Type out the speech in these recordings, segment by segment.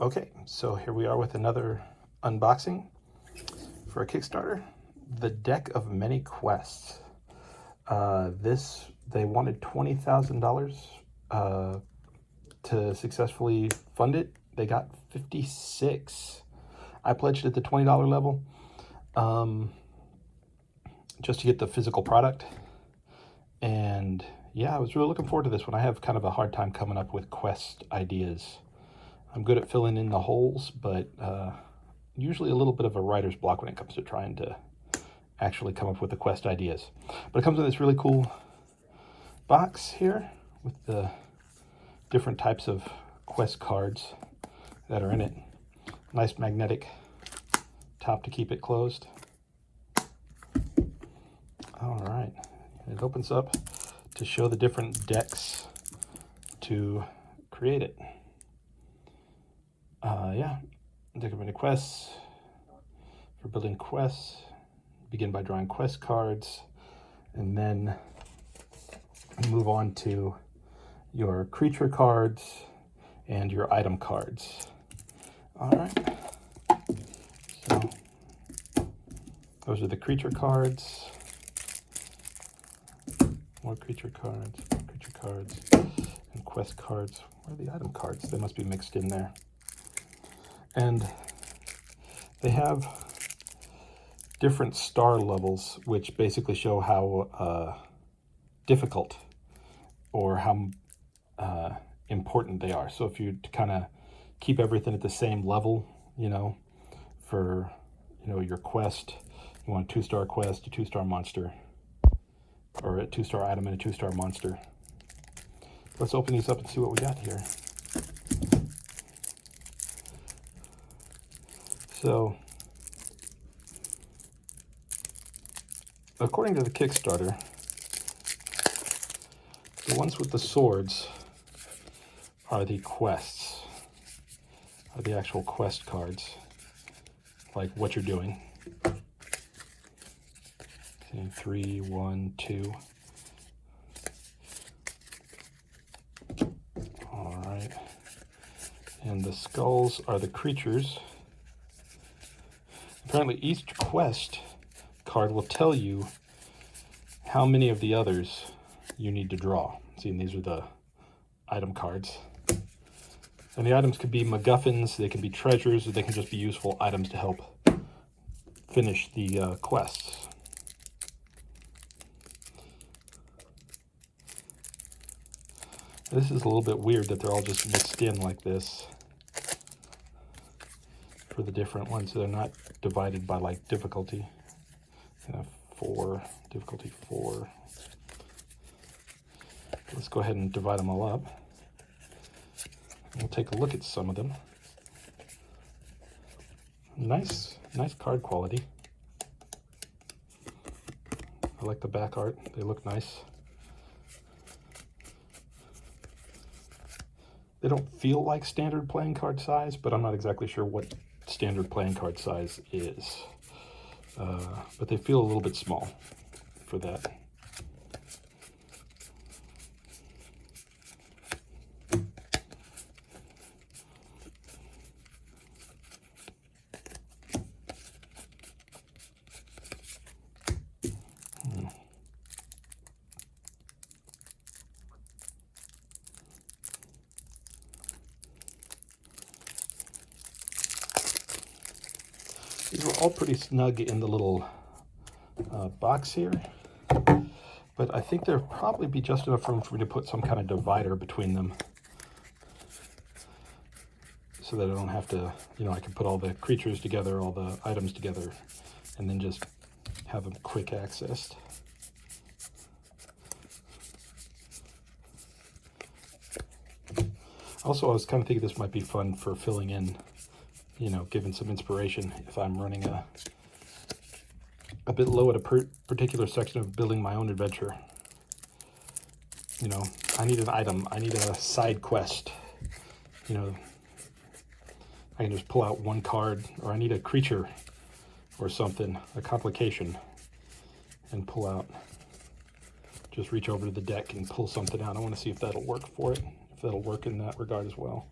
Okay, so here we are with another unboxing for a Kickstarter. The Deck of Many Quests. They wanted $20,000 to successfully fund it. They got 56. I pledged at the $20 level just to get the physical product. And yeah, I was really looking forward to this one. I have kind of a hard time coming up with quest ideas. I'm good at filling in the holes, but usually a little bit of a writer's block when it comes to trying to actually come up with the quest ideas. But it comes in this really cool box here with the different types of quest cards that are in it. Nice magnetic top to keep it closed. All right, it opens up to show the different decks to create it. Yeah, deck of many quests. For building quests, begin by drawing quest cards, and then move on to your creature cards and your item cards. All right, so those are the creature cards. More creature cards, and quest cards. Where are the item cards? They must be mixed in there. And they have different star levels, which basically show how difficult or how important they are. So if you kind of keep everything at the same level, for your quest, you want a 2-star quest, a 2-star monster, or a 2-star item and a 2-star monster. Let's open these up and see what we got here. So, according to the Kickstarter, the ones with the swords are the quests, are the actual quest cards, like what you're doing. Okay, 3, 1, 2. All right. And the skulls are the creatures. Apparently each quest card will tell you how many of the others you need to draw. See, and these are the item cards. And the items could be MacGuffins, they can be treasures, or they can just be useful items to help finish the quests. This is a little bit weird that they're all just mixed in like this for the different ones. So they're not divided by like difficulty. 4, difficulty 4. Let's go ahead and divide them all up. We'll take a look at some of them. Nice card quality. I like the back art. They look nice. They don't feel like standard playing card size, but I'm not exactly sure what standard playing card size is. But they feel a little bit small for that. These were all pretty snug in the little box here, but I think there'll probably be just enough room for me to put some kind of divider between them so that I don't have to, I can put all the creatures together, all the items together, and then just have them quick accessed. Also, I was kind of thinking this might be fun for filling in, giving some inspiration if I'm running a bit low at a particular section of building my own adventure. I need an item, I need a side quest, I can just pull out one card, or I need a creature or something, a complication, and pull out, just reach over to the deck and pull something out. I want to see if that'll work for it, if that'll work in that regard as well.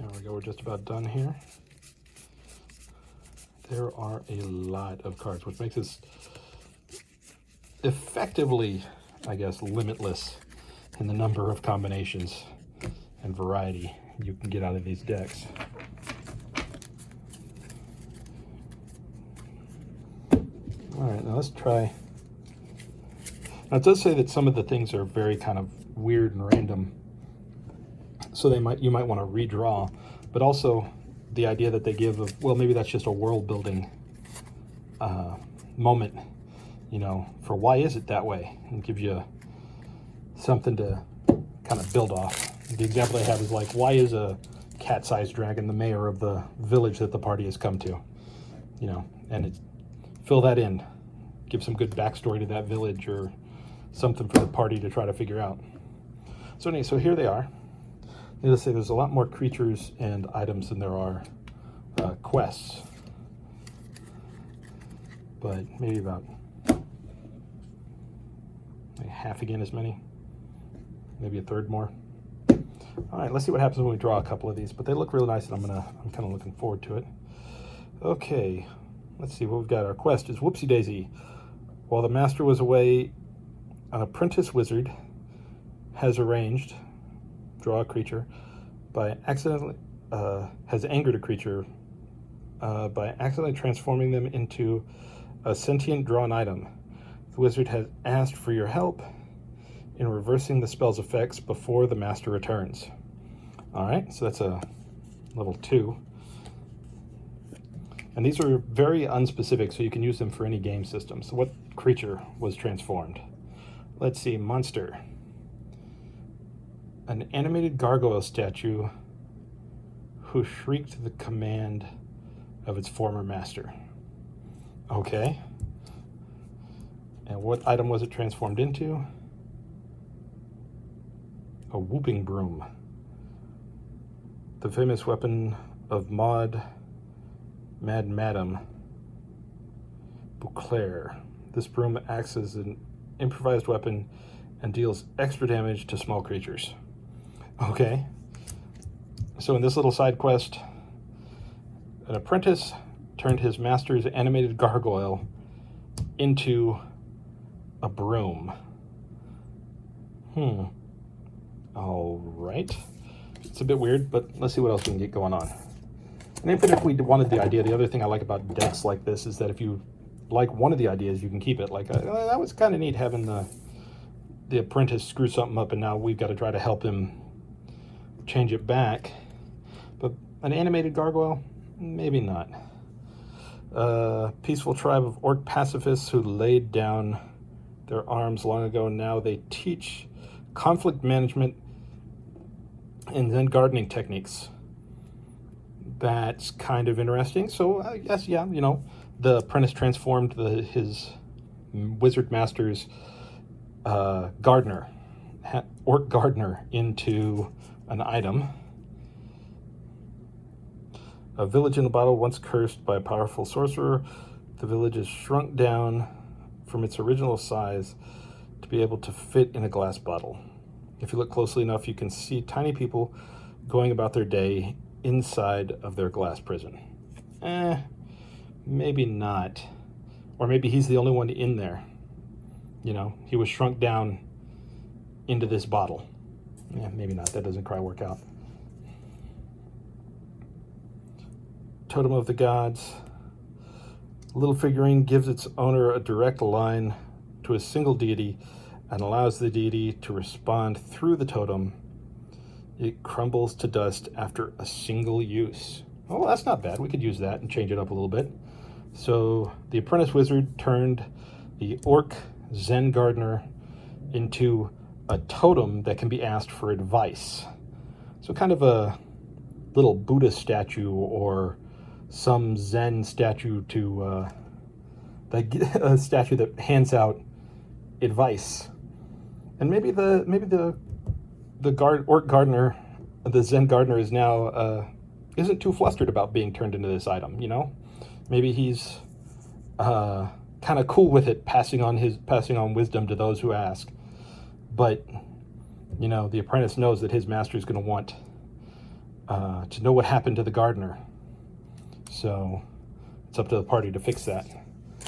There we go, we're just about done here. There are a lot of cards, which makes this effectively, I guess, limitless in the number of combinations and variety you can get out of these decks. All right, now let's try. Now it does say that some of the things are very kind of weird and random, so you might want to redraw, but also the idea that they give of, well, maybe that's just a world building moment, you know, for why is it that way, and gives you something to kind of build off. The example I have is like, why is a cat-sized dragon the mayor of the village that the party has come to? You know, and fill that in, give some good backstory to that village or something for the party to try to figure out. So anyway, so here they are. Needless to say, there's a lot more creatures and items than there are quests, but maybe about like half again as many, maybe a third more. All right, let's see what happens when we draw a couple of these, but they look really nice, and I'm kind of looking forward to it. Okay, let's see what we've got. Our quest is Whoopsie Daisy. While the master was away, an apprentice wizard has arranged, draw a creature, has angered a creature by accidentally transforming them into a sentient drawn item. The wizard has asked for your help in reversing the spell's effects before the master returns. All right, so that's a level 2. And these are very unspecific, so you can use them for any game system. So what creature was transformed? Let's see, monster. An animated gargoyle statue who shrieked the command of its former master. Okay. And what item was it transformed into? A whooping broom. The famous weapon of Mad Madame Beauclair. This broom acts as an improvised weapon and deals extra damage to small creatures. Okay. So in this little side quest, an apprentice turned his master's animated gargoyle into a broom. All right. It's a bit weird, but let's see what else we can get going on. And even if we wanted the idea, the other thing I like about decks like this is that if you like one of the ideas, you can keep it. Like, that was kind of neat having the apprentice screw something up, and now we've got to try to help him change it back. But an animated gargoyle? Maybe not. Peaceful tribe of orc pacifists who laid down their arms long ago. Now they teach conflict management and then gardening techniques. That's kind of interesting. So I guess, yeah, you know, the apprentice transformed his wizard master's orc gardener into an item. A village in a bottle once cursed by a powerful sorcerer. The village is shrunk down from its original size to be able to fit in a glass bottle. If you look closely enough, you can see tiny people going about their day inside of their glass prison. Maybe not. Or maybe he's the only one in there. You know, he was shrunk down into this bottle. Maybe not. That doesn't quite work out. Totem of the Gods. Little figurine gives its owner a direct line to a single deity and allows the deity to respond through the totem. It crumbles to dust after a single use. Oh, that's not bad. We could use that and change it up a little bit. So the apprentice wizard turned the orc Zen gardener into a totem that can be asked for advice. So kind of a little Buddha statue or some Zen statue to a statue that hands out advice. And maybe the orc gardener, the Zen gardener, is now isn't too flustered about being turned into this item. You know, maybe he's kind of cool with it, passing on wisdom to those who ask. But you know, the apprentice knows that his master is going to want to know what happened to the gardener. So it's up to the party to fix that.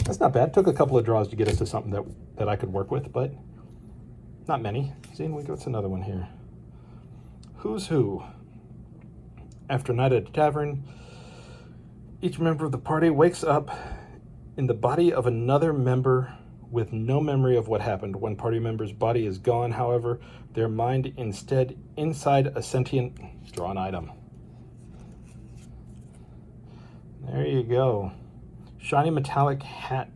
That's not bad. Took a couple of draws to get us to something that I could work with, but not many. See, what's another one here? Who's Who. After a night at a tavern, each member of the party wakes up in the body of another member with no memory of what happened. One party member's body is gone, however, their mind instead inside a sentient drawn item. There you go. Shiny metallic hat.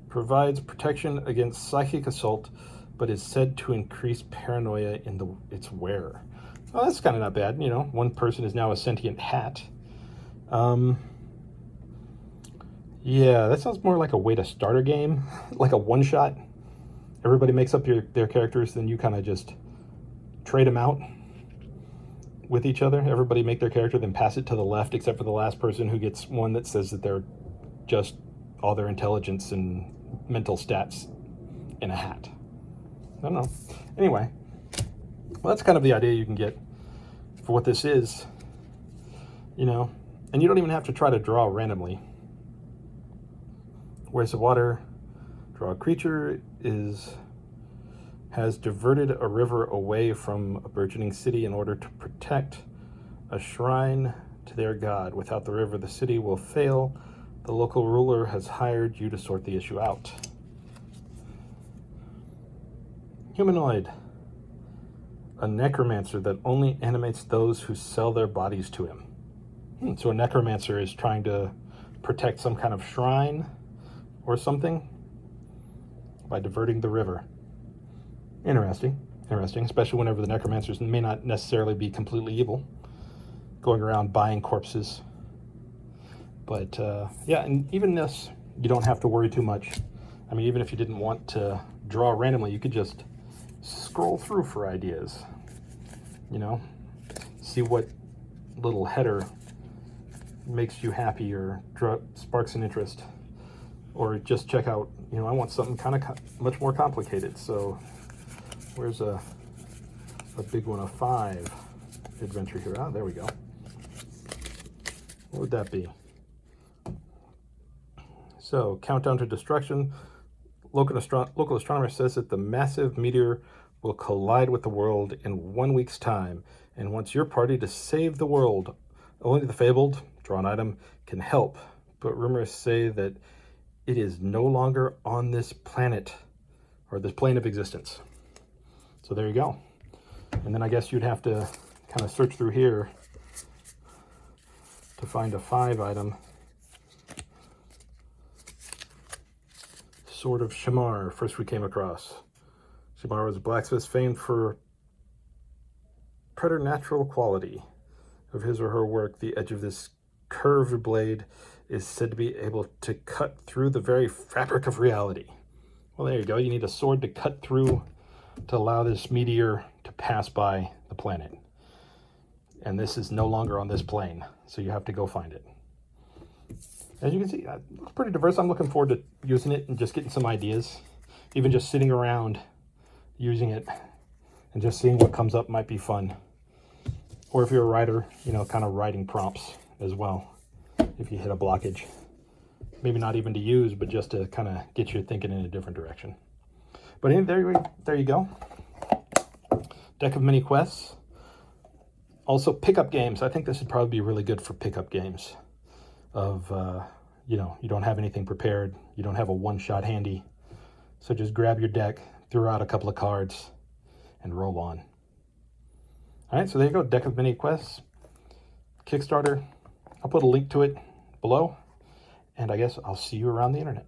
Provides protection against psychic assault, but is said to increase paranoia in its wearer. Well, that's kind of not bad. You know, one person is now a sentient hat. Yeah, that sounds more like a way to start a game, like a one-shot. Everybody makes up their characters, then you kind of just trade them out with each other. Everybody make their character, then pass it to the left, except for the last person who gets one that says that they're just all their intelligence and mental stats in a hat. I don't know. Anyway, well, that's kind of the idea you can get for what this is, you know, and you don't even have to try to draw randomly. Waste of water. Draw a creature has diverted a river away from a burgeoning city in order to protect a shrine to their god. Without the river, the city will fail. The local ruler has hired you to sort the issue out. Humanoid. A necromancer that only animates those who sell their bodies to him. So a necromancer is trying to protect some kind of shrine or something by diverting the river. Interesting, especially whenever the necromancers may not necessarily be completely evil, going around buying corpses. But yeah, and even this, you don't have to worry too much. I mean, even if you didn't want to draw randomly, you could just scroll through for ideas, you know, see what little header makes you happy or sparks an interest. Or just check out, you know, I want something kind of much more complicated. So where's a big one, a 5 adventure here? Ah, there we go. What would that be? So, Countdown to Destruction. Local astronomer says that the massive meteor will collide with the world in 1 week's time and wants your party to save the world. Only the fabled drawn item can help, but rumors say that it is no longer on this planet or this plane of existence. So there you go. And then I guess you'd have to kind of search through here to find a 5 item. Sword of Shamar, first we came across. Shamar was a blacksmith famed for preternatural quality of his or her work. The edge of this curved blade is said to be able to cut through the very fabric of reality. Well, there you go. You need a sword to cut through to allow this meteor to pass by the planet. And this is no longer on this plane, so you have to go find it. As you can see, it's pretty diverse. I'm looking forward to using it and just getting some ideas. Even just sitting around using it and just seeing what comes up might be fun. Or if you're a writer, you know, kind of writing prompts as well. If you hit a blockage, maybe not even to use, but just to kind of get you thinking in a different direction. But anyway, there you go. Deck of mini quests. Also pickup games. I think this would probably be really good for pickup games. Of you know, you don't have anything prepared, you don't have a one-shot handy, so just grab your deck, throw out a couple of cards, and roll on. All right, so there you go. Deck of mini quests, Kickstarter. I'll put a link to it below, and I guess I'll see you around the internet.